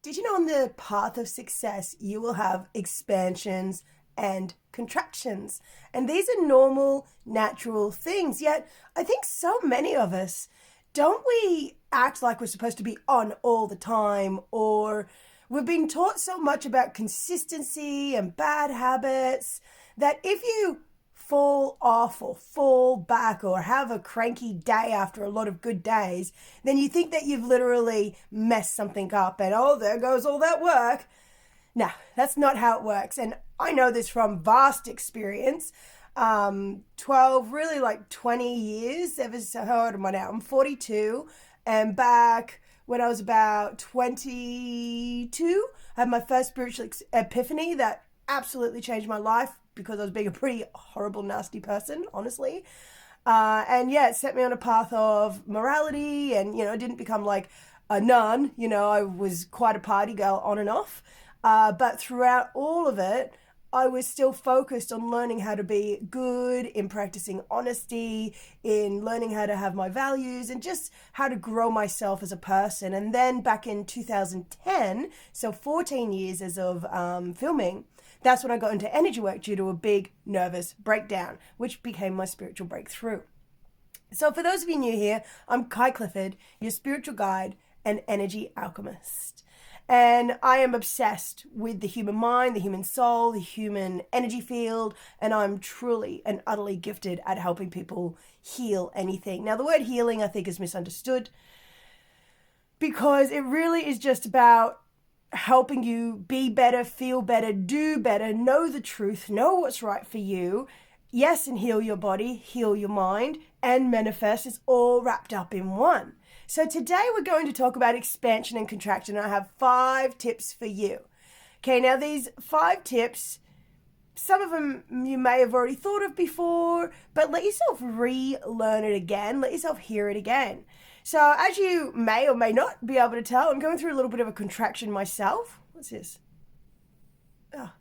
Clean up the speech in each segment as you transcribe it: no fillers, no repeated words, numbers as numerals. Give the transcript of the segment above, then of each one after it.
Did you know on the path of success, you will have expansions and contractions? And these are normal, natural things. Yet, I think so many of us, don't we act like we're supposed to be on all the time? Or we've been taught so much about consistency and bad habits that if you fall off or fall back or have a cranky day after a lot of good days, then you think that you've literally messed something up and, oh, there goes all that work. No, that's not how it works. And I know this from vast experience. really like 20 years. How old am I now? I'm 42. And back when I was about 22, I had my first spiritual epiphany that absolutely changed my life because I was being a pretty horrible, nasty person, honestly. And yeah, it set me on a path of morality and, I didn't become like a nun. I was quite a party girl on and off. But throughout all of it, I was still focused on learning how to be good, in practicing honesty, in learning how to have my values, and just how to grow myself as a person. And then back in 2010, so 14 years as of filming, that's when I got into energy work due to a big nervous breakdown, which became my spiritual breakthrough. So for those of you new here, I'm Kai Clifford, your spiritual guide and energy alchemist. And I am obsessed with the human mind, the human soul, the human energy field, and I'm truly and utterly gifted at helping people heal anything. Now, the word healing, I think, is misunderstood because it really is just about helping you be better, feel better, do better, know the truth, know what's right for you. Yes, and heal your body, heal your mind, and manifest. It's all wrapped up in one. So today we're going to talk about expansion and contraction. I have 5 tips for you. Okay, now these 5 tips, some of them you may have already thought of before, but let yourself relearn it again. Let yourself hear it again. So as you may or may not be able to tell, I'm going through a little bit of a contraction myself. What's this? Oh.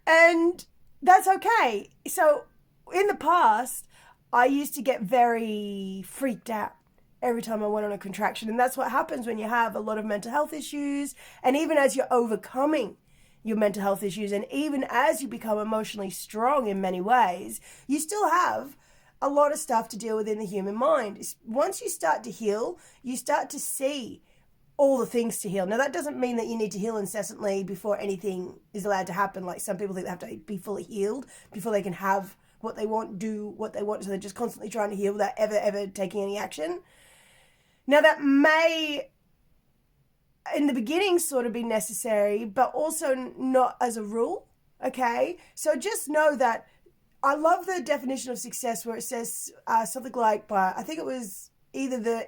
And that's okay. So in the past, I used to get very freaked out every time I went on a contraction. And that's what happens when you have a lot of mental health issues. And even as you're overcoming your mental health issues, and even as you become emotionally strong in many ways, you still have a lot of stuff to deal with in the human mind. Once you start to heal, you start to see all the things to heal. Now, that doesn't mean that you need to heal incessantly before anything is allowed to happen. Like some people think they have to be fully healed before they can have what they want, do what they want. So they're just constantly trying to heal without ever taking any action. Now, that may, in the beginning, sort of be necessary, but also not as a rule. Okay? So just know that I love the definition of success where it says something like, I think it was either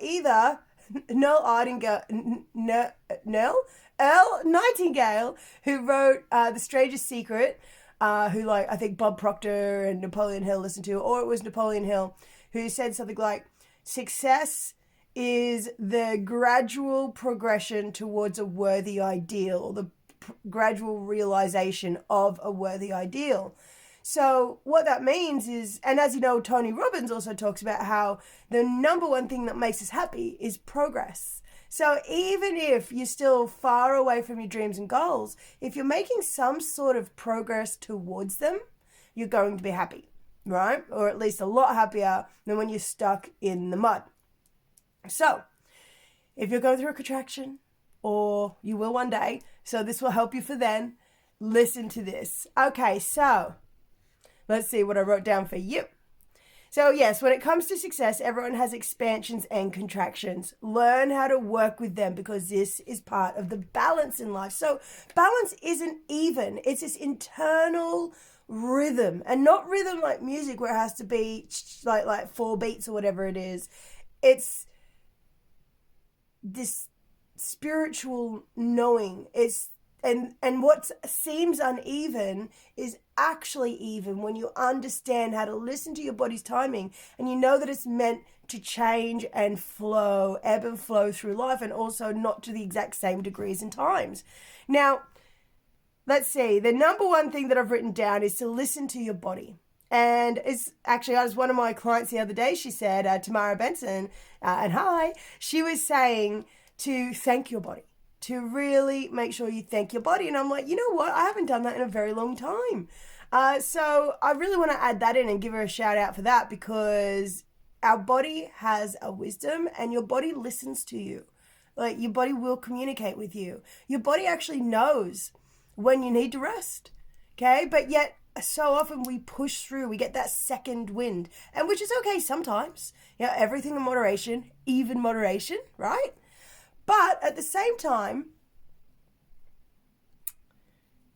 Earl Nightingale, who wrote The Strangest Secret, who I think Bob Proctor and Napoleon Hill listened to, or it was Napoleon Hill, who said something like, success is the gradual progression towards a worthy ideal, or the gradual realization of a worthy ideal. So what that means is, and as you know, Tony Robbins also talks about how the number one thing that makes us happy is progress. So even if you're still far away from your dreams and goals, if you're making some sort of progress towards them, you're going to be happy, right? Or at least a lot happier than when you're stuck in the mud. So if you're going through a contraction, or you will one day, so this will help you for then, listen to this. Okay, so let's see what I wrote down for you. So yes, when it comes to success, everyone has expansions and contractions. Learn how to work with them because this is part of the balance in life. So balance isn't even. It's this internal rhythm, and not rhythm like music where it has to be like 4 beats or whatever it is. It's this spiritual knowing. And what seems uneven is actually even when you understand how to listen to your body's timing, and you know that it's meant to change and flow, ebb and flow through life, and also not to the exact same degrees and times. Now, let's see. The number one thing that I've written down is to listen to your body. And it's actually, I was one of my clients the other day, she said, Tamara Benson, and hi, she was saying to thank your body. to really make sure you thank your body. And I'm like, you know what? I haven't done that in a very long time. So I really want to add that in and give her a shout out for that, because our body has a wisdom and your body listens to you. Like, your body will communicate with you. Your body actually knows when you need to rest. Okay? But yet, so often we push through, we get that second wind, and which is okay sometimes. Yeah, everything in moderation, even moderation, right? But at the same time,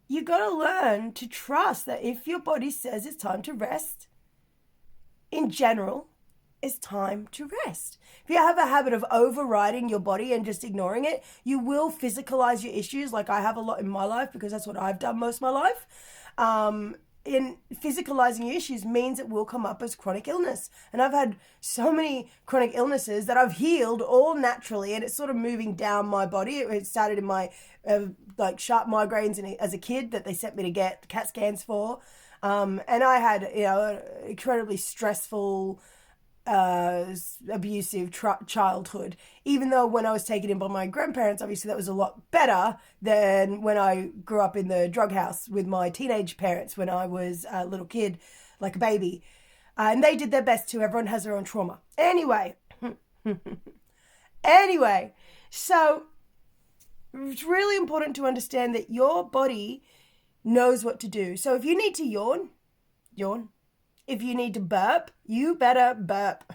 you got to learn to trust that if your body says it's time to rest, in general, it's time to rest. If you have a habit of overriding your body and just ignoring it, you will physicalize your issues, like I have a lot in my life, because that's what I've done most of my life. In physicalizing your issues means it will come up as chronic illness. And I've had so many chronic illnesses that I've healed all naturally, and it's sort of moving down my body. It started in my like sharp migraines as a kid that they sent me to get CAT scans for. And I had, an incredibly stressful, abusive childhood, even though when I was taken in by my grandparents, obviously that was a lot better than when I grew up in the drug house with my teenage parents when I was a little kid, like a baby. And they did their best too. Everyone has their own trauma. Anyway, so it's really important to understand that your body knows what to do. So if you need to yawn. If you need to burp, you better burp.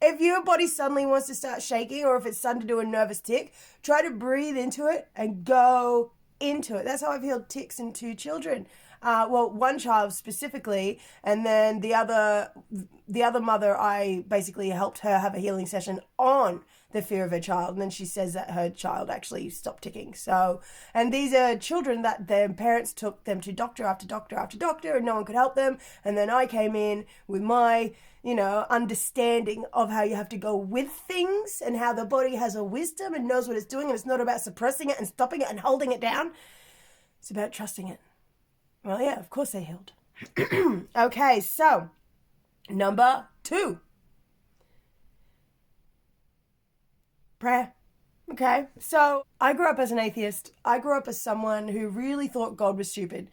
If your body suddenly wants to start shaking, or if it's starting to do a nervous tick, try to breathe into it and go into it. That's how I've healed tics in 2 children. One child specifically, and then the other mother, I basically helped her have a healing session on the fear of her child, and then she says that her child actually stopped ticking. So, and these are children that their parents took them to doctor after doctor after doctor, and no one could help them. And then I came in with my, understanding of how you have to go with things, and how the body has a wisdom and knows what it's doing, and it's not about suppressing it and stopping it and holding it down. It's about trusting it. Well, yeah, of course they healed. Okay, so number 2. Prayer. Okay, so I grew up as an atheist. I grew up as someone who really thought God was stupid,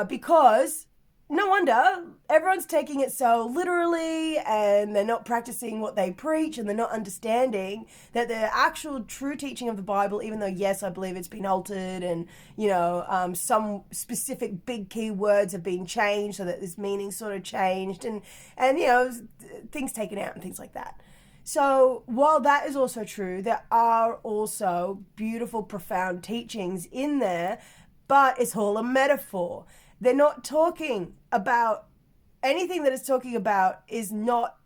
because no wonder everyone's taking it so literally, and they're not practicing what they preach, and they're not understanding that the actual true teaching of the Bible, even though, yes, I believe it's been altered, and, some specific big key words have been changed so that this meaning sort of changed, and things taken out and things like that. So while that is also true, there are also beautiful, profound teachings in there, but it's all a metaphor. They're not talking about anything that it's talking about is not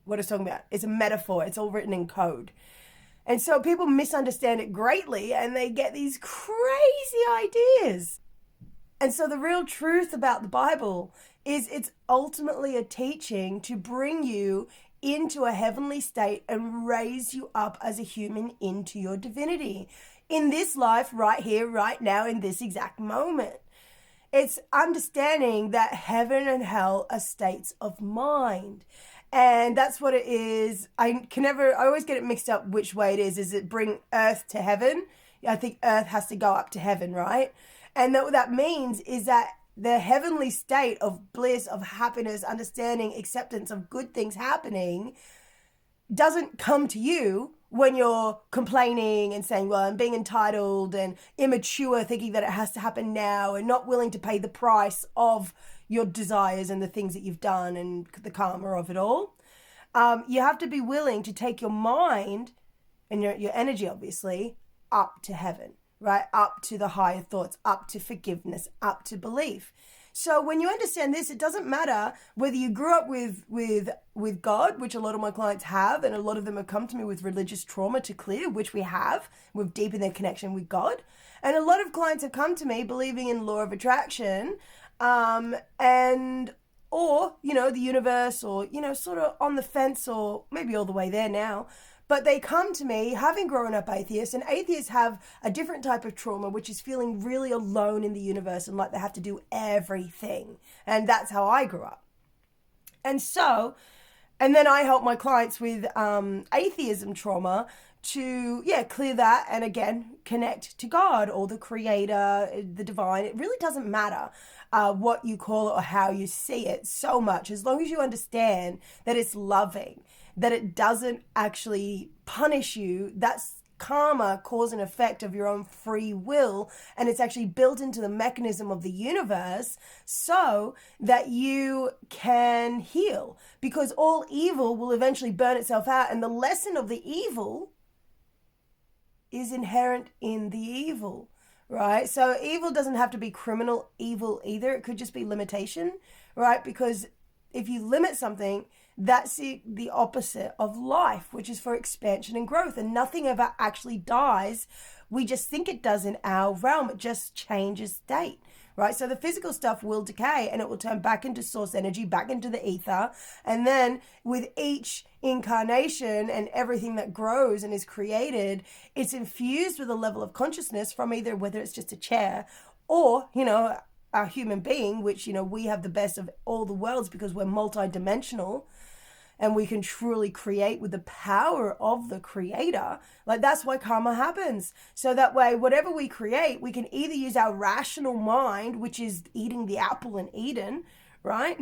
what it's talking about. It's a metaphor. It's all written in code. And so people misunderstand it greatly, and they get these crazy ideas. And so the real truth about the Bible is it's ultimately a teaching to bring you into a heavenly state and raise you up as a human into your divinity in this life, right here, right now, in this exact moment. It's understanding that heaven and hell are states of mind. And that's what it is. I always get it mixed up which way it is. Is it bring earth to heaven? I think earth has to go up to heaven, right? And what that means is that the heavenly state of bliss, of happiness, understanding, acceptance of good things happening doesn't come to you when you're complaining and saying, well, I'm being entitled and immature, thinking that it has to happen now, and not willing to pay the price of your desires and the things that you've done and the karma of it all. You have to be willing to take your mind and your energy, obviously, up to heaven, right? Up to the higher thoughts, up to forgiveness, up to belief. So when you understand this, it doesn't matter whether you grew up with God, which a lot of my clients have, and a lot of them have come to me with religious trauma to clear, which we have. We've deepened their connection with God. And a lot of clients have come to me believing in law of attraction, or the universe, or, sort of on the fence, or maybe all the way there now. But they come to me having grown up atheists, and atheists have a different type of trauma, which is feeling really alone in the universe and like they have to do everything. And that's how I grew up. And then I help my clients with atheism trauma to, clear that and again, connect to God or the creator, the divine. It really doesn't matter what you call it or how you see it so much, as long as you understand that it's loving, that it doesn't actually punish you. That's karma, cause and effect of your own free will, and it's actually built into the mechanism of the universe so that you can heal, because all evil will eventually burn itself out, and the lesson of the evil is inherent in the evil, right? So evil doesn't have to be criminal evil either. It could just be limitation, right? Because if you limit something, that's the opposite of life, which is for expansion and growth. And nothing ever actually dies. We just think it does in our realm. It just changes state, right? So the physical stuff will decay and it will turn back into source energy, back into the ether. And then with each incarnation and everything that grows and is created, it's infused with a level of consciousness from either whether it's just a chair or, a human being, which, we have the best of all the worlds because we're multidimensional and we can truly create with the power of the creator. Like, that's why karma happens. So that way, whatever we create, we can either use our rational mind, which is eating the apple in Eden, right?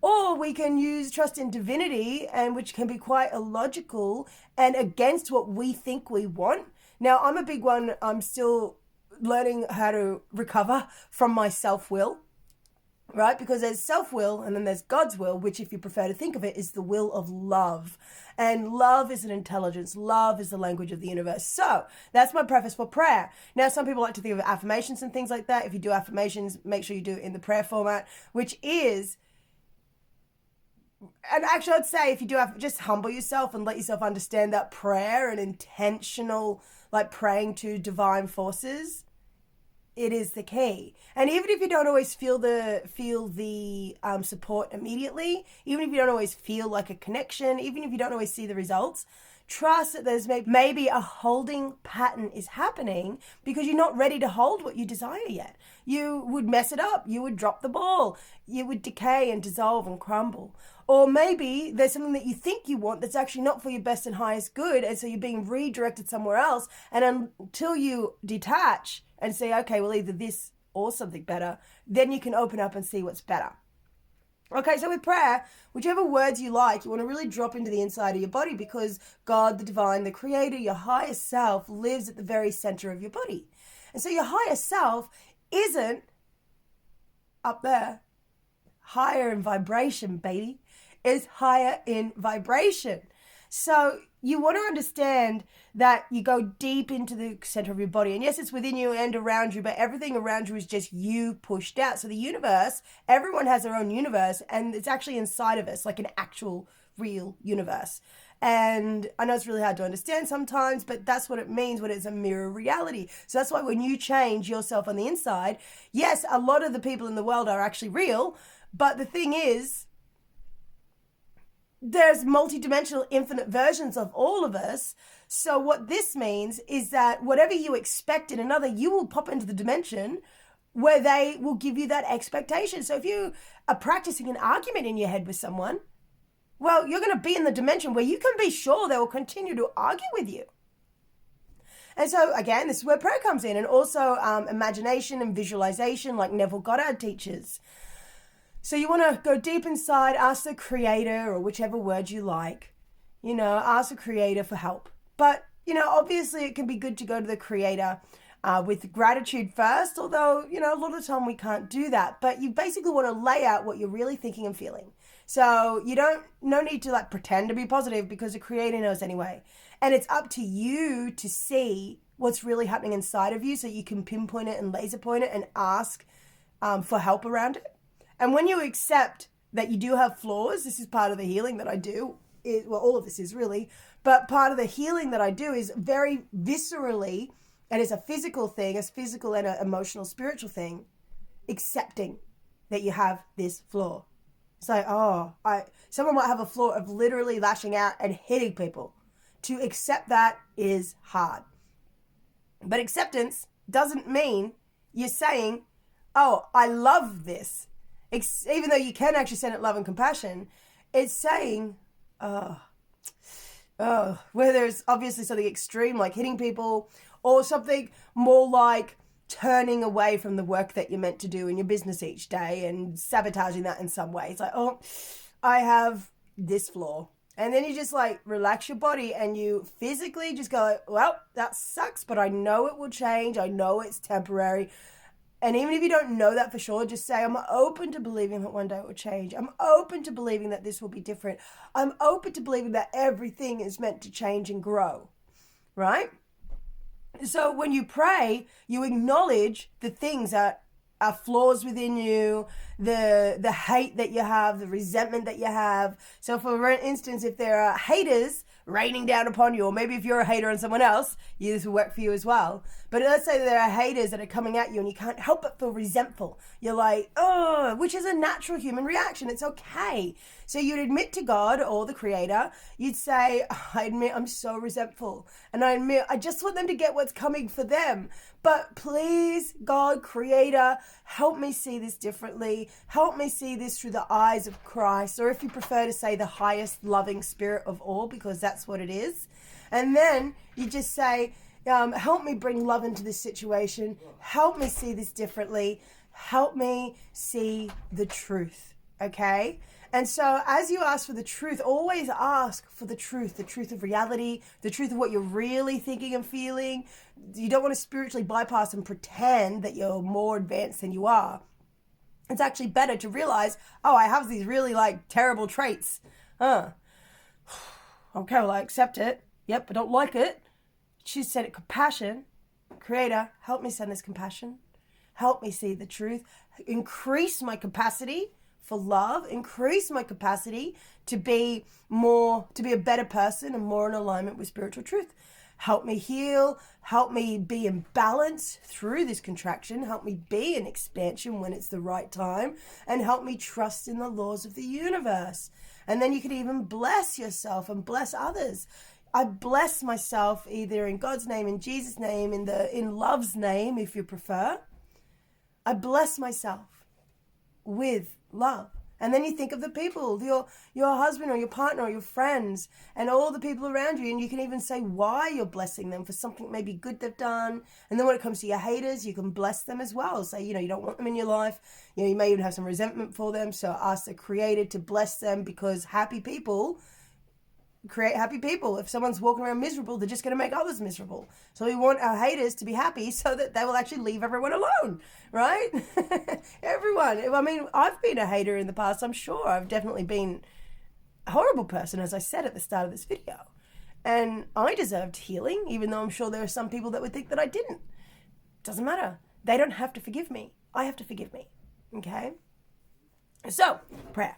Or we can use trust in divinity, and which can be quite illogical and against what we think we want. Now, I'm a big one. I'm still learning how to recover from my self-will, right? Because there's self-will and then there's God's will, which, if you prefer to think of it, is the will of love. And love is an intelligence. Love is the language of the universe. So that's my preface for prayer. Now, some people like to think of affirmations and things like that. If you do affirmations, make sure you do it in the prayer format, which is, and actually I'd say if you do have, just humble yourself and let yourself understand that prayer and intentional, like praying to divine forces, it is the key. And even if you don't always feel the support immediately, even if you don't always feel like a connection, even if you don't always see the results, trust that there's maybe a holding pattern is happening because you're not ready to hold what you desire yet. You would mess it up. You would drop the ball. You would decay and dissolve and crumble. Or maybe there's something that you think you want that's actually not for your best and highest good, and so you're being redirected somewhere else. And until you detach and say, okay, well, either this or something better, then you can open up and see what's better. Okay, so with prayer, whichever words you like, you want to really drop into the inside of your body, because God, the divine, the creator, your higher self lives at the very center of your body. And so your higher self isn't up there. Higher in vibration, baby. Is higher in vibration. So you want to understand that you go deep into the center of your body. And yes, it's within you and around you, but everything around you is just you pushed out. So the universe, everyone has their own universe, and it's actually inside of us, like an actual real universe. And I know it's really hard to understand sometimes, but that's what it means when it's a mirror reality. So that's why when you change yourself on the inside, yes, a lot of the people in the world are actually real, but the thing is, there's multidimensional infinite versions of all of us. So what this means is that whatever you expect in another, you will pop into the dimension where they will give you that expectation. So if you are practicing an argument in your head with someone, well, you're going to be in the dimension where you can be sure they will continue to argue with you. And so, again, this is where prayer comes in, and also imagination and visualization, like Neville Goddard teaches. So you want to go deep inside, ask the creator, or whichever word you like, ask the creator for help. But, obviously it can be good to go to the creator with gratitude first, although, a lot of the time we can't do that. But you basically want to lay out what you're really thinking and feeling. So no need to pretend to be positive, because the creator knows anyway. And it's up to you to see what's really happening inside of you, so you can pinpoint it and laser point it and ask for help around it. And when you accept that you do have flaws, this is part of the healing that I do. All of this is really, but part of the healing that I do is very viscerally, and it's a physical thing, a physical and an emotional, spiritual thing, accepting that you have this flaw. It's like, someone might have a flaw of literally lashing out and hitting people. To accept that is hard. But acceptance doesn't mean you're saying, oh, I love this. Even though you can actually send it love and compassion, it's saying, where there's obviously something extreme like hitting people, or something more like turning away from the work that you're meant to do in your business each day and sabotaging that in some way. It's like, oh, I have this flaw. And then you just like relax your body and you physically just go, well, that sucks, but I know it will change. I know it's temporary. And even if you don't know that for sure, just say, I'm open to believing that one day it will change. I'm open to believing that this will be different. I'm open to believing that everything is meant to change and grow, right? So when you pray, you acknowledge the things that are flaws within you, the hate that you have, the resentment that you have. So for instance, if there are haters raining down upon you, or maybe if you're a hater on someone else, this will work for you as well. But let's say there are haters that are coming at you and you can't help but feel resentful. You're like, oh, which is a natural human reaction. It's okay. So you'd admit to God or the Creator, you'd say, I admit I'm so resentful. And I admit I just want them to get what's coming for them. But please, God, Creator, help me see this differently. Help me see this through the eyes of Christ. Or if you prefer to say the highest loving spirit of all, because that's what it is. And then you just say, help me bring love into this situation. Help me see this differently. Help me see the truth. Okay? And so as you ask for the truth, always ask for the truth of reality, the truth of what you're really thinking and feeling. You don't want to spiritually bypass and pretend that you're more advanced than you are. It's actually better to realize, oh, I have these really like terrible traits. Okay, well, I accept it. Yep, I don't like it. Choose to send it compassion. Creator, help me send this compassion. Help me see the truth. Increase my capacity for love, increase my capacity to be a better person and more in alignment with spiritual truth. Help me heal, help me be in balance through this contraction, help me be in expansion when it's the right time, and help me trust in the laws of the universe. And then you can even bless yourself and bless others. I bless myself either in God's name, in Jesus' name, in love's name, if you prefer. I bless myself with love. And then you think of the people, your husband or your partner or your friends and all the people around you. And you can even say why you're blessing them for something maybe good they've done. And then when it comes to your haters, you can bless them as well. Say, you don't want them in your life. You may even have some resentment for them. So ask the Creator to bless them, because happy people create happy people. If someone's walking around miserable, they're just going to make others miserable. So we want our haters to be happy so that they will actually leave everyone alone, right? Everyone. I mean, I've been a hater in the past. I'm sure I've definitely been a horrible person, as I said at the start of this video. And I deserved healing, even though I'm sure there are some people that would think that I didn't. Doesn't matter. They don't have to forgive me. I have to forgive me. Okay? So, prayer.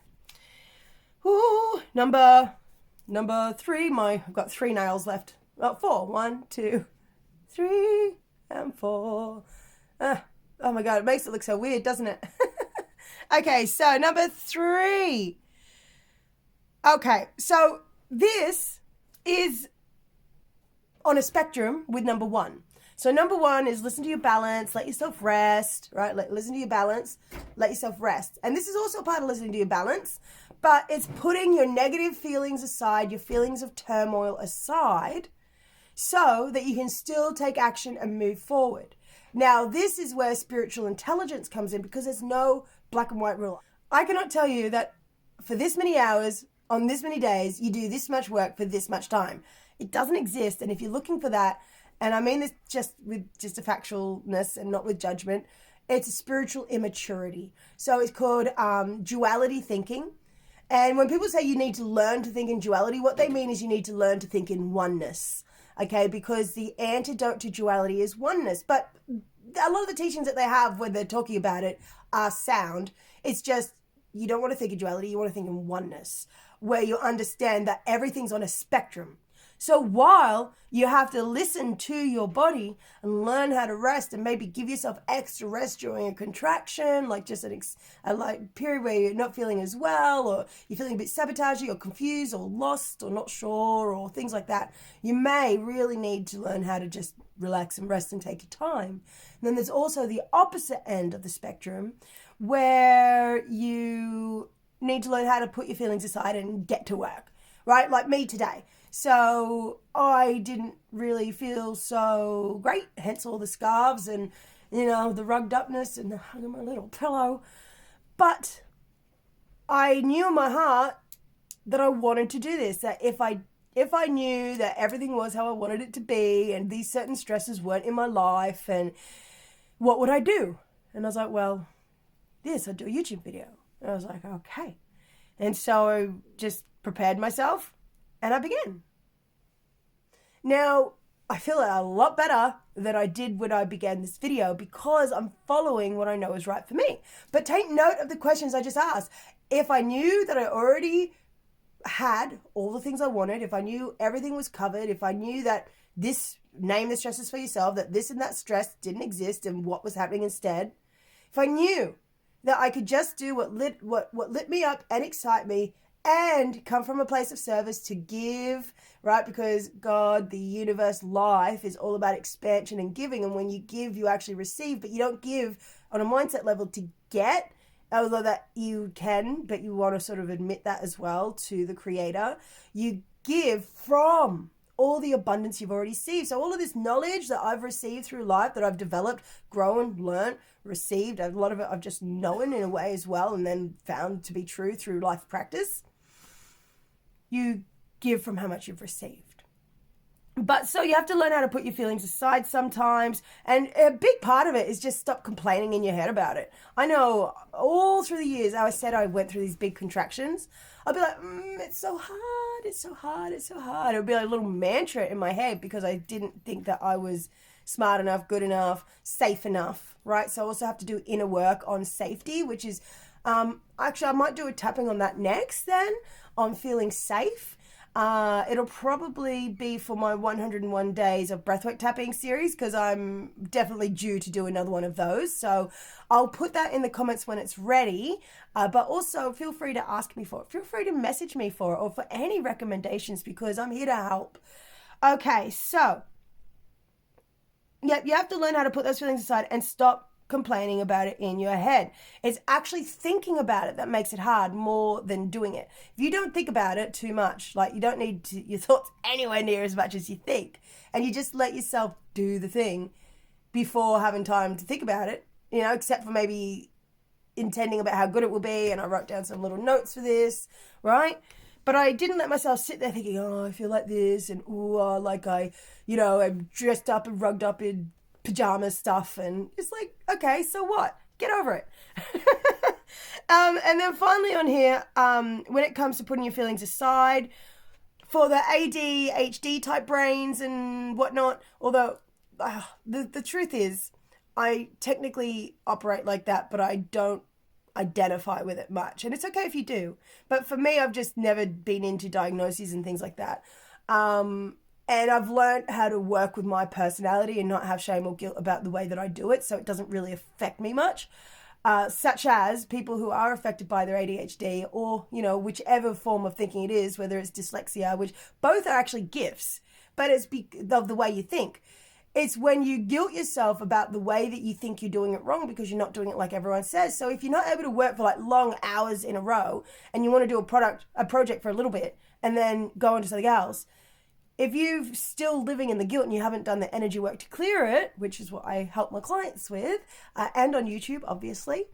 Ooh, Number 3, I've got 3 nails left. Oh, 4. 1, 2, 3, and 4. Oh my God, it makes it look so weird, doesn't it? Okay, so number 3. Okay, so this is on a spectrum with number 1. So number 1 is listen to your balance, let yourself rest, right? Listen to your balance, let yourself rest. And this is also part of listening to your balance, but it's putting your negative feelings aside, your feelings of turmoil aside, so that you can still take action and move forward. Now, this is where spiritual intelligence comes in, because there's no black and white rule. I cannot tell you that for this many hours, on this many days, you do this much work for this much time. It doesn't exist. And if you're looking for that, and I mean this just with just a factualness and not with judgment, it's a spiritual immaturity. So it's called duality thinking. And when people say you need to learn to think in duality, what they mean is you need to learn to think in oneness, okay? Because the antidote to duality is oneness. But a lot of the teachings that they have when they're talking about it are sound. It's just you don't want to think in duality, you want to think in oneness, where you understand that everything's on a spectrum. So while you have to listen to your body and learn how to rest, and maybe give yourself extra rest during a contraction, like just a period where you're not feeling as well, or you're feeling a bit sabotagey or confused or lost or not sure or things like that, you may really need to learn how to just relax and rest and take your time. And then there's also the opposite end of the spectrum, where you need to learn how to put your feelings aside and get to work, right? Like me today. So I didn't really feel so great, hence all the scarves and, the rugged upness and hugging my little pillow. But I knew in my heart that I wanted to do this, that if I knew that everything was how I wanted it to be and these certain stresses weren't in my life, and what would I do? And I was like, well, I'd do a YouTube video. And I was like, okay. And so I just prepared myself and I began. Now, I feel a lot better than I did when I began this video because I'm following what I know is right for me. But take note of the questions I just asked. If I knew that I already had all the things I wanted, if I knew everything was covered, if I knew that name the stresses for yourself, that this and that stress didn't exist and what was happening instead, if I knew that I could just do what lit me up and excite me and come from a place of service to give, right? Because God, the universe, life is all about expansion and giving. And when you give, you actually receive, but you don't give on a mindset level to get, although that you can, but you want to sort of admit that as well to the creator. You give from all the abundance you've already received. So all of this knowledge that I've received through life, that I've developed, grown, learned, received, a lot of it I've just known in a way as well, and then found to be true through life practice. You give from how much you've received. But so you have to learn how to put your feelings aside sometimes. And a big part of it is just stop complaining in your head about it. I know all through the years, I said I went through these big contractions. I'd be like, it's so hard, it's so hard, it's so hard. It would be like a little mantra in my head because I didn't think that I was smart enough, good enough, safe enough, right? So I also have to do inner work on safety, which is, actually I might do a tapping on that next then, on feeling safe. It'll probably be for my 101 days of breathwork tapping series because I'm definitely due to do another one of those. So I'll put that in the comments when it's ready. But also feel free to ask me for it. Feel free to message me for it or for any recommendations because I'm here to help. Okay, so you have to learn how to put those feelings aside and stop complaining about it in your head. It's actually thinking about it that makes it hard more than doing it. If you don't think about it too much, like you don't need your thoughts anywhere near as much as you think, and you just let yourself do the thing before having time to think about it, except for maybe intending about how good it will be, and I wrote down some little notes for this, right? But I didn't let myself sit there thinking, I feel like this, and I'm dressed up and rugged up in pajama stuff, and it's like, okay, so what? Get over it. And then finally on here, when it comes to putting your feelings aside, for the ADHD type brains and whatnot, although the truth is, I technically operate like that, but I don't identify with it much. And it's okay if you do. But for me, I've just never been into diagnoses and things like that. And I've learned how to work with my personality and not have shame or guilt about the way that I do it, so it doesn't really affect me much. Such as people who are affected by their ADHD or, whichever form of thinking it is, whether it's dyslexia, which both are actually gifts, but it's of the way you think. It's when you guilt yourself about the way that you think you're doing it wrong because you're not doing it like everyone says. So if you're not able to work for like long hours in a row and you want to do a project for a little bit and then go on to something else, if you're still living in the guilt and you haven't done the energy work to clear it, which is what I help my clients with, and on YouTube, obviously,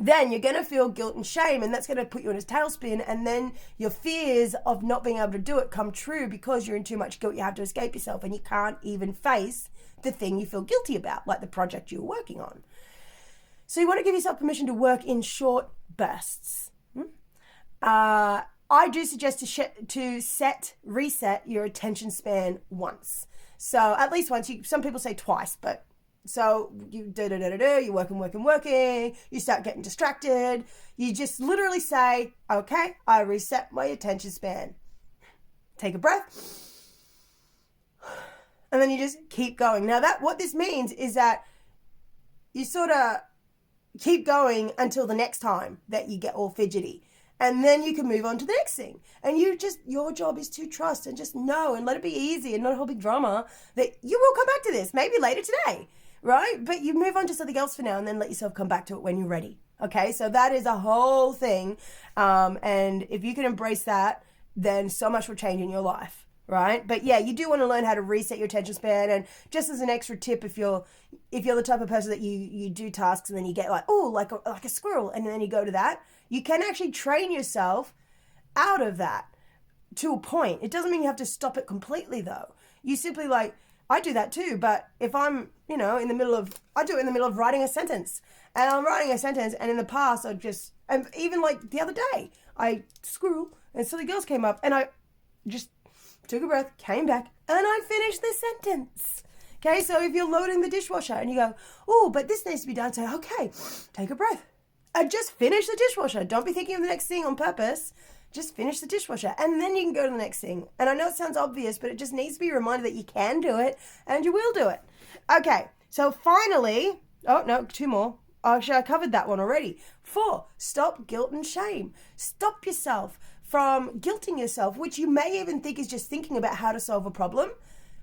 then you're going to feel guilt and shame, and that's going to put you in a tailspin, and then your fears of not being able to do it come true because you're in too much guilt. You have to escape yourself, and you can't even face the thing you feel guilty about, like the project you're working on. So you want to give yourself permission to work in short bursts. I do suggest to reset your attention span once. So at least once. Some people say twice, but so you you're working, you start getting distracted. You just literally say, okay, I reset my attention span. Take a breath. And then you just keep going. Now what this means is that you sort of keep going until the next time that you get all fidgety. And then you can move on to the next thing. And your job is to trust and just know and let it be easy and not a whole big drama that you will come back to this, maybe later today, right? But you move on to something else for now and then let yourself come back to it when you're ready. Okay, so that is a whole thing. And if you can embrace that then so much will change in your life, right? But yeah, you do want to learn how to reset your attention span. And just as an extra tip, if you're the type of person that you do tasks and then you get like, oh, like a squirrel, and then you go to that, you can actually train yourself out of that to a point. It doesn't mean you have to stop it completely though. You simply like, I do that too, but if I'm, I do it in the middle of writing a sentence. And I'm writing a sentence, and in the past, and even like the other day, I squirrel, and silly girls came up, and I just took a breath, came back, and I finished the sentence. Okay, so if you're loading the dishwasher and you go, oh, but this needs to be done, say, okay, take a breath. And just finish the dishwasher. Don't be thinking of the next thing on purpose. Just finish the dishwasher, and then you can go to the next thing. And I know it sounds obvious, but it just needs to be reminded that you can do it, and you will do it. Okay, so finally, oh, no, 2 more. Actually, I covered that one already. 4, stop guilt and shame. Stop yourself from guilting yourself, which you may even think is just thinking about how to solve a problem.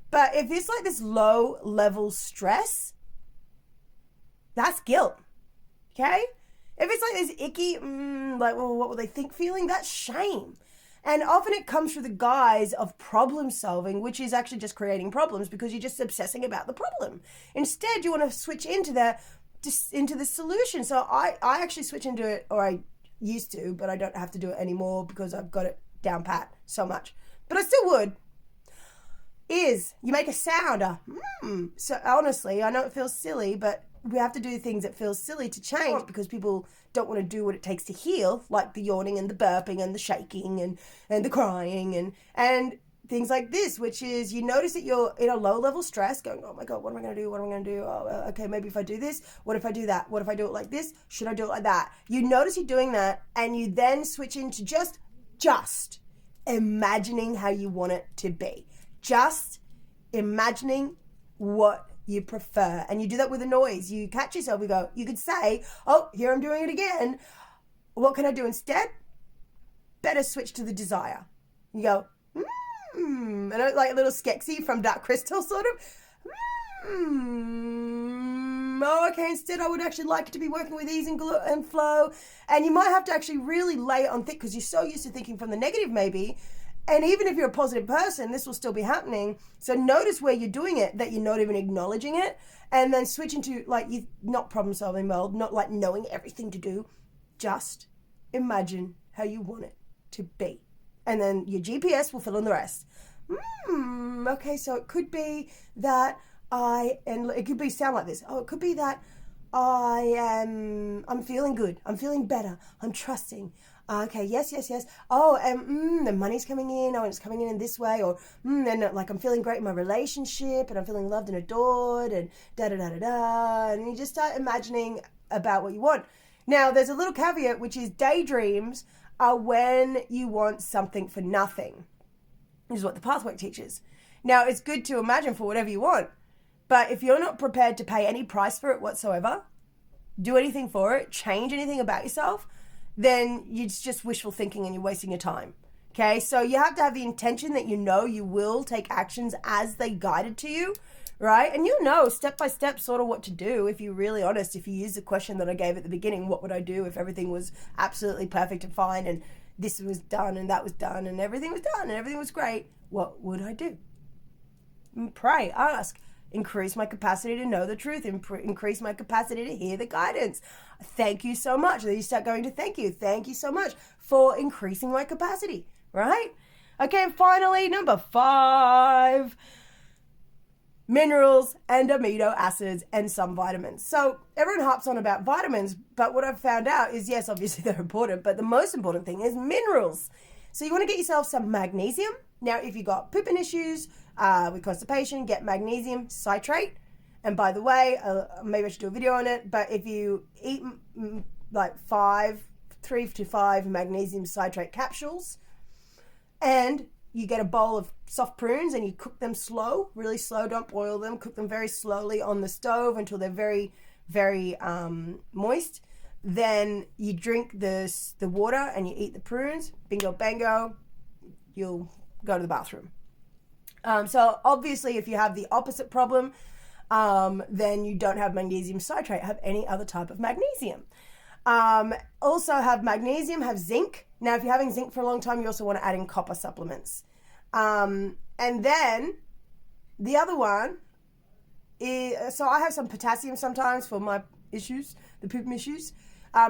But if it's like this low level stress, that's guilt. Okay? If it's like this icky, like, well, what will they think feeling? That's shame. And often it comes through the guise of problem solving, which is actually just creating problems because you're just obsessing about the problem. Instead, you want to switch into the solution. So I actually switch into it, or I used to, but I don't have to do it anymore because I've got it down pat so much. But I still would. Is you make a sound, So honestly, I know it feels silly, but we have to do things that feel silly to change because people don't want to do what it takes to heal, like the yawning and the burping and the shaking and the crying and things like this, which is you notice that you're in a low level stress going, oh my God, what am I going to do? What am I going to do? Oh, okay, maybe if I do this, what if I do that? What if I do it like this? Should I do it like that? You notice you're doing that, and you then switch into just imagining how you want it to be. Just imagining what you prefer. And you do that with a noise. You catch yourself, you could say, oh, here I'm doing it again. What can I do instead? Better switch to the desire. You go, and like a little Skeksis from Dark Crystal, sort of. Oh, okay, instead I would actually like it to be working with ease and flow. And you might have to actually really lay it on thick because you're so used to thinking from the negative maybe. And even if you're a positive person, this will still be happening. So notice where you're doing it, that you're not even acknowledging it. And then switch into like, you're not problem solving mode, not like knowing everything to do. Just imagine how you want it to be. And then your GPS will fill in the rest. Okay, so it could be that and it could be sound like this. Oh, it could be that I'm feeling good. I'm feeling better. I'm trusting. Okay, yes. Oh, the money's coming in. Oh, and it's coming in this way. Or, and like I'm feeling great in my relationship, and I'm feeling loved and adored, and da-da-da-da-da. And you just start imagining about what you want. Now, there's a little caveat, which is daydreams are when you want something for nothing. This is what the pathwork teaches. Now, it's good to imagine for whatever you want, but if you're not prepared to pay any price for it whatsoever, do anything for it, change anything about yourself, then it's just wishful thinking and you're wasting your time. Okay, so you have to have the intention that you know you will take actions as they guided to you, right? And you'll know step by step sort of what to do if you're really honest. If you use the question that I gave at the beginning, what would I do if everything was absolutely perfect and fine and this was done and that was done and everything was done and everything was great, what would I do? And pray, ask, increase my capacity to know the truth, increase my capacity to hear the guidance. Thank you so much. Then you start going to thank you so much for increasing my capacity, right? Okay, and finally, number 5, minerals and amino acids and some vitamins. So everyone harps on about vitamins, but what I've found out is, yes, obviously they're important, but the most important thing is minerals. So you want to get yourself some magnesium. Now, if you've got pooping issues with constipation, get magnesium citrate. And by the way, maybe I should do a video on it, but if you eat like 3 to 5 magnesium citrate capsules, and you get a bowl of soft prunes and you cook them slow, really slow, don't boil them, cook them very slowly on the stove until they're very, very moist. Then you drink the water and you eat the prunes, bingo bango, you'll go to the bathroom. So obviously if you have the opposite problem, then you don't have magnesium citrate, have any other type of magnesium. Also have magnesium, have zinc. Now, if you're having zinc for a long time, you also want to add in copper supplements. And then the other one is, so I have some potassium sometimes for my issues, the pooping issues,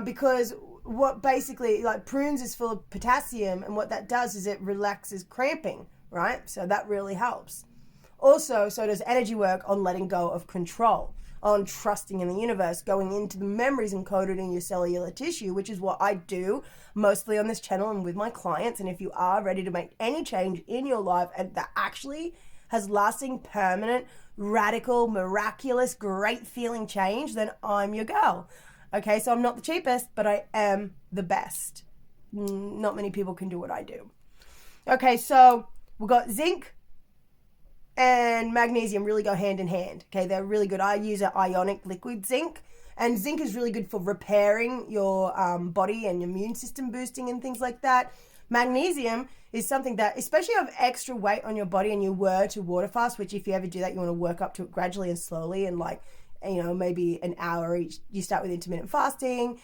because what basically, like prunes is full of potassium, and what that does is it relaxes cramping, right? So that really helps. Also, so does energy work on letting go of control, on trusting in the universe, going into the memories encoded in your cellular tissue, which is what I do mostly on this channel and with my clients. And if you are ready to make any change in your life and that actually has lasting, permanent, radical, miraculous, great feeling change, then I'm your girl. Okay, so I'm not the cheapest, but I am the best. Not many people can do what I do. Okay, so we've got zinc and magnesium really go hand in hand. Okay, they're really good. I use an ionic liquid zinc, and zinc is really good for repairing your body and immune system boosting and things like that. Magnesium is something that, especially if you have extra weight on your body and you were to water fast, which if you ever do that, you want to work up to it gradually and slowly, and like, you know, maybe an hour each. You start with intermittent fasting.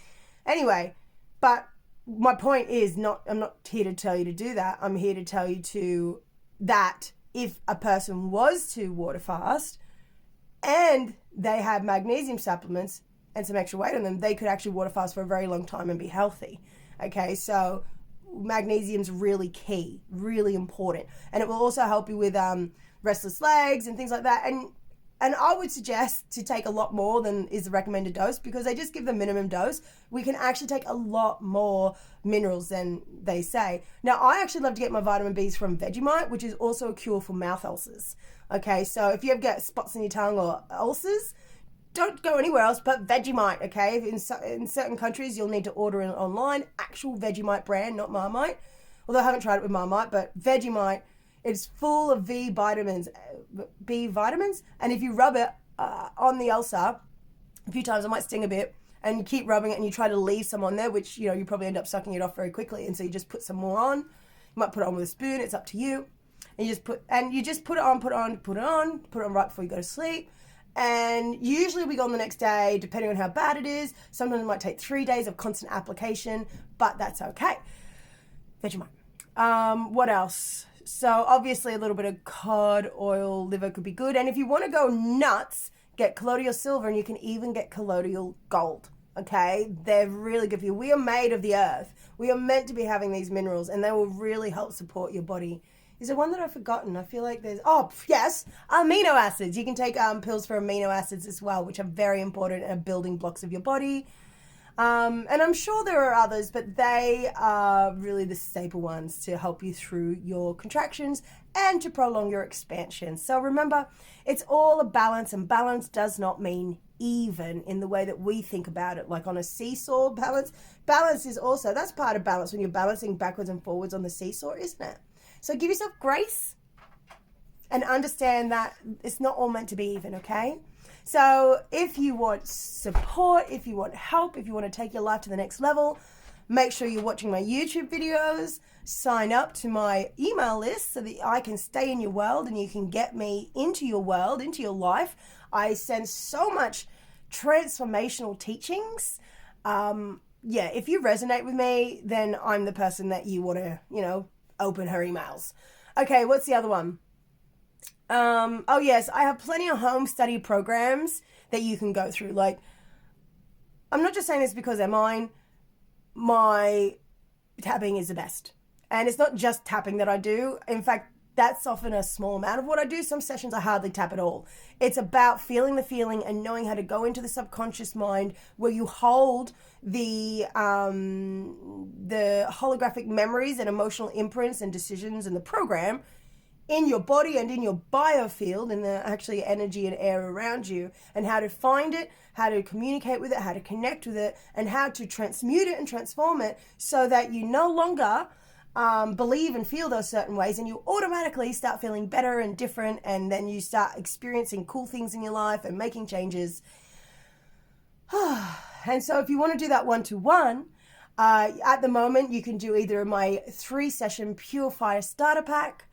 Anyway, but my point is I'm not here to tell you to do that. I'm here to tell you that if a person was to water fast and they have magnesium supplements and some extra weight on them, they could actually water fast for a very long time and be healthy. Okay, so magnesium's really key, really important. And it will also help you with restless legs and things like that. And I would suggest to take a lot more than is the recommended dose, because they just give the minimum dose. We can actually take a lot more minerals than they say. Now, I actually love to get my vitamin Bs from Vegemite, which is also a cure for mouth ulcers. Okay, so if you ever get spots in your tongue or ulcers, don't go anywhere else but Vegemite, okay? In certain countries, you'll need to order it online. Actual Vegemite brand, not Marmite. Although I haven't tried it with Marmite, but Vegemite, it's full of B vitamins, and if you rub it on the ulcer a few times, it might sting a bit, and you keep rubbing it and you try to leave some on there, which, you know, you probably end up sucking it off very quickly, and so you just put some more on. You might put it on with a spoon, it's up to you. And you just put it on right before you go to sleep. And usually we go on the next day, depending on how bad it is. Sometimes it might take 3 days of constant application, but that's okay. Vegemite. What else? So obviously a little bit of cod oil, liver could be good. And if you want to go nuts, get colloidal silver, and you can even get colloidal gold. Okay, they're really good for you. We are made of the earth. We are meant to be having these minerals, and they will really help support your body. Is there one that I've forgotten? I feel like there's, yes, amino acids. You can take pills for amino acids as well, which are very important and are building blocks of your body. And I'm sure there are others, but they are really the staple ones to help you through your contractions and to prolong your expansion. So remember, it's all a balance, and balance does not mean even in the way that we think about it, like on a seesaw balance. Balance is also, that's part of balance when you're balancing backwards and forwards on the seesaw, isn't it? So give yourself grace and understand that it's not all meant to be even, okay? So if you want support, if you want help, if you want to take your life to the next level, make sure you're watching my YouTube videos, sign up to my email list so that I can stay in your world and you can get me into your world, into your life. I send so much transformational teachings. If you resonate with me, then I'm the person that you want to, open her emails. Okay, what's the other one? Yes, I have plenty of home study programs that you can go through. Like, I'm not just saying this because they're mine. My tapping is the best. And it's not just tapping that I do. In fact, that's often a small amount of what I do. Some sessions I hardly tap at all. It's about feeling the feeling and knowing how to go into the subconscious mind where you hold the holographic memories and emotional imprints and decisions and the program in your body and in your biofield, in the actually energy and air around you, and how to find it, how to communicate with it, how to connect with it, and how to transmute it and transform it so that you no longer believe and feel those certain ways, and you automatically start feeling better and different, and then you start experiencing cool things in your life and making changes. And so if you want to do that one-to-one, at the moment you can do either my 3-session Pure Fire Starter Pack,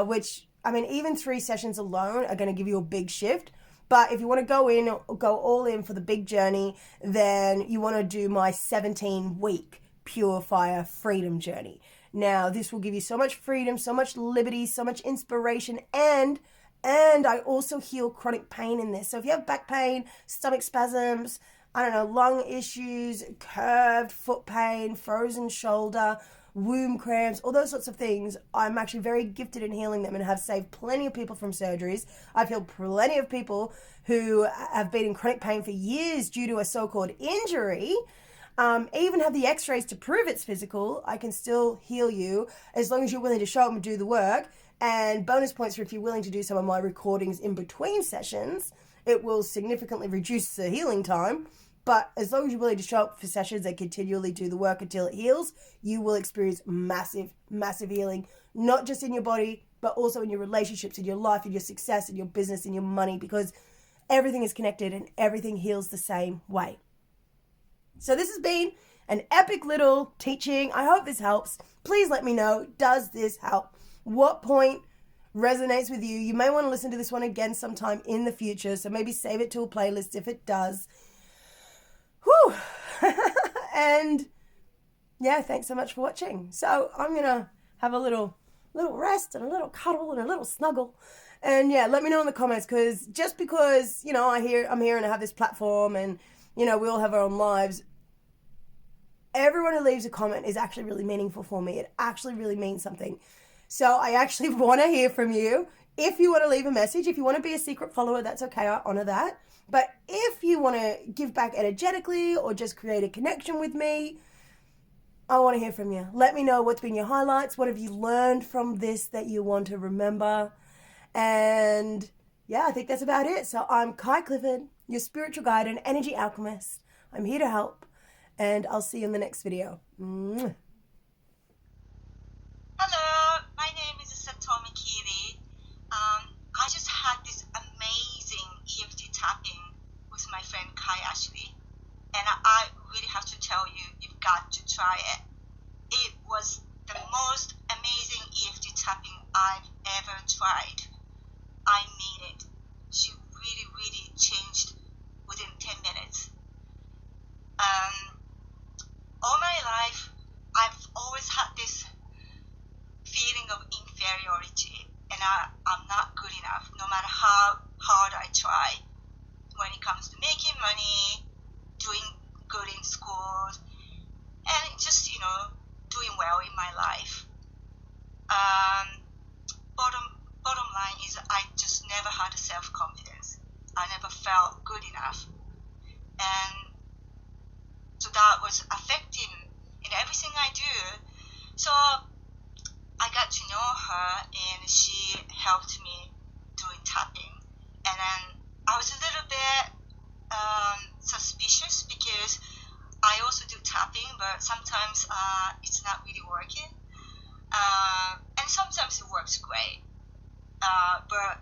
which, I mean, even 3 sessions alone are going to give you a big shift. But if you want to go all in for the big journey, then you want to do my 17-week Pure Fire Freedom Journey. Now, this will give you so much freedom, so much liberty, so much inspiration, and I also heal chronic pain in this. So if you have back pain, stomach spasms, I don't know, lung issues, curved foot pain, frozen shoulder, womb cramps, all those sorts of things, I'm actually very gifted in healing them and have saved plenty of people from surgeries. I've healed plenty of people who have been in chronic pain for years due to a so-called injury. Even have the x-rays to prove it's physical. I can still heal you as long as you're willing to show up and do the work. And bonus points for if you're willing to do some of my recordings in between sessions. It will significantly reduce the healing time. But as long as you're willing to show up for sessions and continually do the work until it heals, you will experience massive, massive healing, not just in your body, but also in your relationships, in your life, in your success, in your business, in your money, because everything is connected and everything heals the same way. So this has been an epic little teaching. I hope this helps. Please let me know, does this help? What point resonates with you? You may want to listen to this one again sometime in the future, so maybe save it to a playlist if it does. Whew. And yeah, thanks so much for watching. So I'm gonna have a little rest and a little cuddle and a little snuggle. And yeah, let me know in the comments, because just because, you know, I'm here and I have this platform and, you know, we all have our own lives, everyone who leaves a comment is actually really meaningful for me. It actually really means something. So I actually want to hear from you. If you want to leave a message, if you want to be a secret follower, that's okay. I honor that. But if you want to give back energetically or just create a connection with me, I want to hear from you. Let me know what's been your highlights. What have you learned from this that you want to remember? And yeah, I think that's about it. So I'm Kai Clifford, your spiritual guide and energy alchemist. I'm here to help, and I'll see you in the next video. Hello, my name is Satomi Kiri. I just had this amazing EFT tapping with my friend Kai actually, and I really have to tell you, you've got to try it. It was the most amazing EFT tapping I've ever tried. I mean it. She really, really changed within 10 minutes. All my life, I've always had this feeling of inferiority, and I'm not good enough, no matter how hard I try. When it comes to making money, doing good in school, and just, you know, doing well in my life. Bottom line is I just never had self-confidence. I never felt good enough. And so that was affecting in everything I do. So I got to know her, and she helped me doing tapping. And then I was a little bit suspicious, because I also do tapping, but sometimes it's not really working. And sometimes it works great. But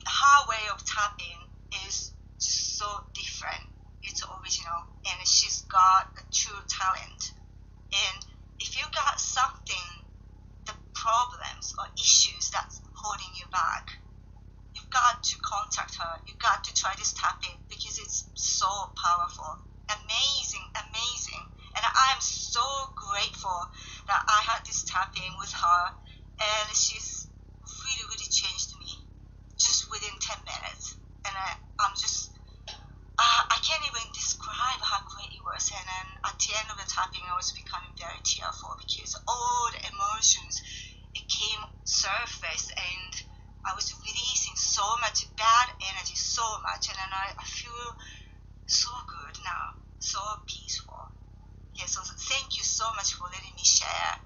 her way of tapping is just so different. It's original, and she's got a true talent. And if you got something, the problems or issues that's holding you back, you've got to contact her. You've got to try this tapping, because it's so powerful. Amazing, amazing. And I'm so grateful that I had this tapping with her, and she's really, really changed me just within 10 minutes. And I'm just, I can't even describe how great it was. And then at the end of the tapping, I was becoming very tearful, because all the emotions, it came surface, and I was releasing so much bad energy, so much. And then I feel so good now, so peaceful. Yeah, so thank you so much for letting me share.